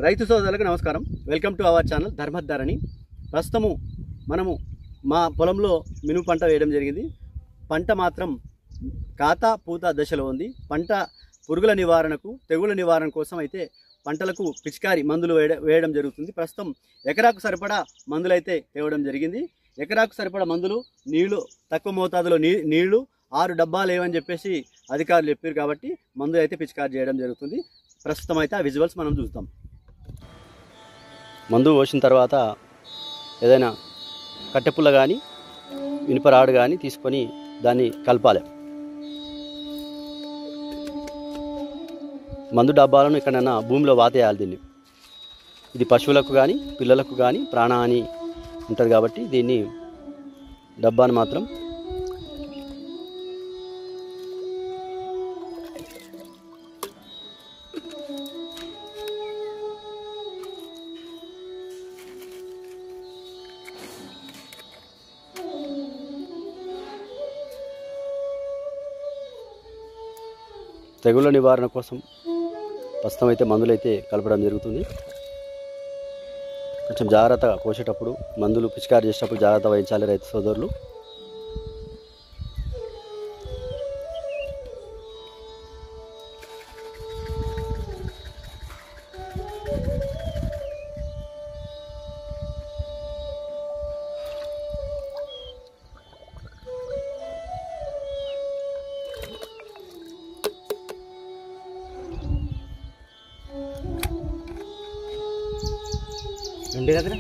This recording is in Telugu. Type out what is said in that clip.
రైతు సోదరులకు నమస్కారం. Welcome to our channel Dharmadharani. ప్రస్తుతము మనము మా పొలంలో మినుము పంట వేయడం జరిగింది. పంట మాత్రం కాతా పూత దశలో ఉంది. పంట పురుగుల నివారణకు, తెగుల నివారణ కోసం అయితే పంటలకు పిచికారి మందులు వేయడం జరుగుతుంది. ప్రస్తుతం ఎకరాకు సరిపడా మందులు అయితే తేవడం జరిగింది. ఎకరాకు సరిపడా మందులు, నీళ్లు తక్కువ మోతాదులో నీళ్లు 6 డబ్బాలు ఏవని చెప్పేసి అధికారులు చెప్పారు. కాబట్టి మందులు అయితే పిచికారి చేయడం జరుగుతుంది. ప్రస్తుతం అయితే ఆ విజువల్స్ మనం చూస్తాం. మందు పోసిన తర్వాత ఏదైనా కట్టెపుల్ల కానీ ఇనుపరాడు కానీ తీసుకొని దాన్ని కలపాలి. మందు డబ్బాలను ఎక్కడైనా భూమిలో వాతేయాలి. దీన్ని ఇది పశువులకు కానీ పిల్లలకు కానీ ప్రాణహాని ఉంటుంది. కాబట్టి దీన్ని డబ్బాను మాత్రం తెగుళ్ళ నివారణ కోసం ప్రస్తుతం అయితే మందులు అయితే కలపడం జరుగుతుంది. కొంచెం జాగ్రత్తగా పోసేటప్పుడు, మందులు పిచికారి చేసేటప్పుడు జాగ్రత్త వహించాలి రైతు సోదరులు. ఎండి కదా